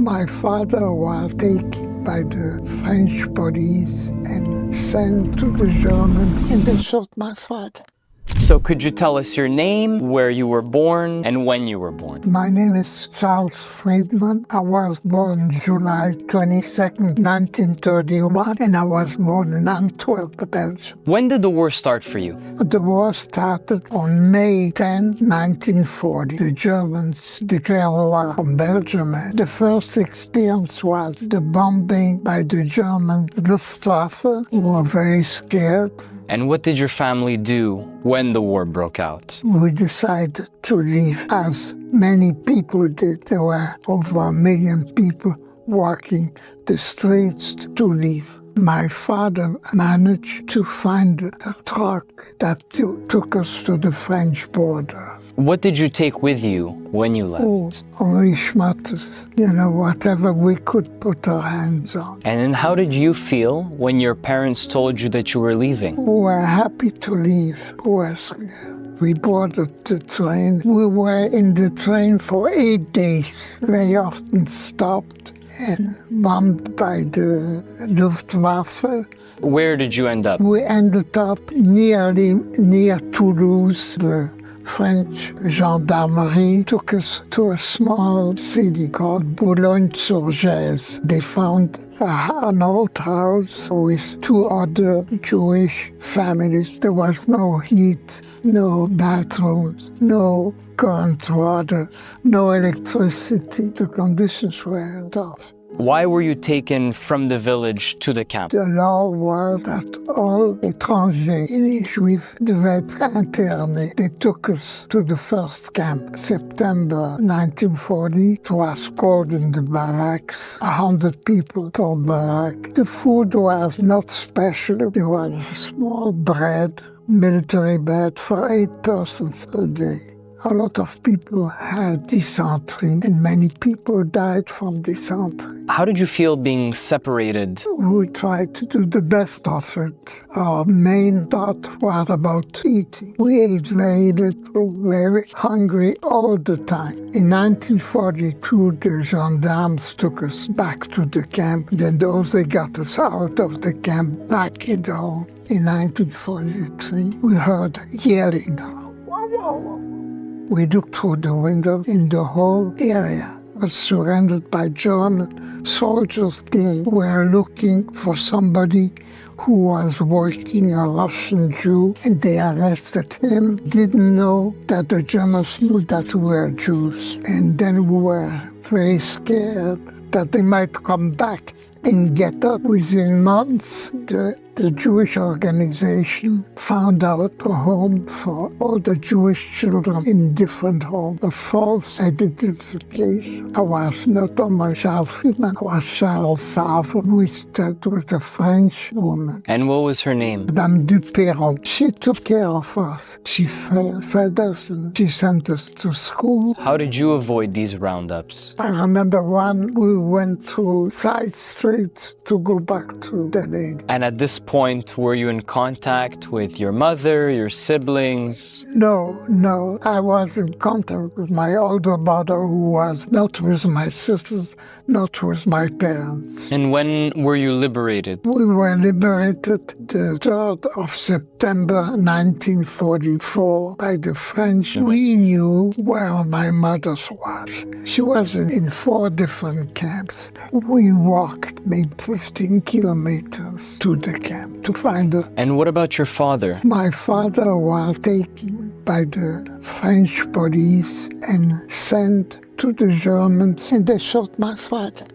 My father was taken by the French police and sent to the Germans, and they shot my father. So could you tell us your name, where you were born, and when you were born? My name is Charles Friedman. I was born July 22nd, 1931, and I was born in Antwerp, Belgium. When did the war start for you? The war started on May 10, 1940. The Germans declared war on Belgium. The first experience was the bombing by the German Luftwaffe. We were very scared. And what did your family do when the war broke out? We decided to leave, as many people did. There were over 1 million people walking the streets to leave. My father managed to find a truck that took us to the French border. What did you take with you when you left? Only schmatters, whatever we could put our hands on. And then how did you feel when your parents told you that you were leaving? We were happy to leave. We boarded the train. We were in the train for 8 days, very often stopped and bombed by the Luftwaffe. Where did you end up? We ended up near Toulouse. The French gendarmerie took us to a small city called Boulogne-sur-Gèze. They found an old house with 2 other Jewish families. There was no heat, no bathrooms, no current water, no electricity. The conditions were tough. Why were you taken from the village to the camp? The law was that all étrangers et les Juifs devaient être internés. They took us to the first camp, September 1940. It was cold in the barracks, 100 people per barrack. The food was not special. There was a small bread, military bread for 8 persons a day. A lot of people had dysentery, and many people died from dysentery. How did you feel being separated? We tried to do the best of it. Our main thought was about eating. We ate very little, very hungry all the time. In 1942, the gendarmes took us back to the camp. Then they got us out of the camp, back in the home. In 1943, we heard yelling. We looked through the window, and the whole area was surrounded by German soldiers. They were looking for somebody who was working, a Russian Jew, and they arrested him. Didn't know that the Germans knew that we were Jews. And then we were very scared that they might come back and get us. Within months, the Jewish organization found out a home for all the Jewish children in different homes. A false identification. I was not only Charles Friedman, I was Charles Favre, which was a French woman. And what was her name? Madame Duperron. She took care of us. She fed us and she sent us to school. How did you avoid these roundups? I remember we went through side streets to go back to the lake. And at this point, were you in contact with your mother, your siblings? No. I was in contact with my older brother, who was not with my sisters, not with my parents. And when were you liberated? We were liberated the 3rd of September 1944 by the French. We knew where my mother was. She was in 4 different camps. We walked maybe 15 kilometers to the camp to find her. And what about your father? My father was taken by the French police and sent to the Germans, and they shot my father.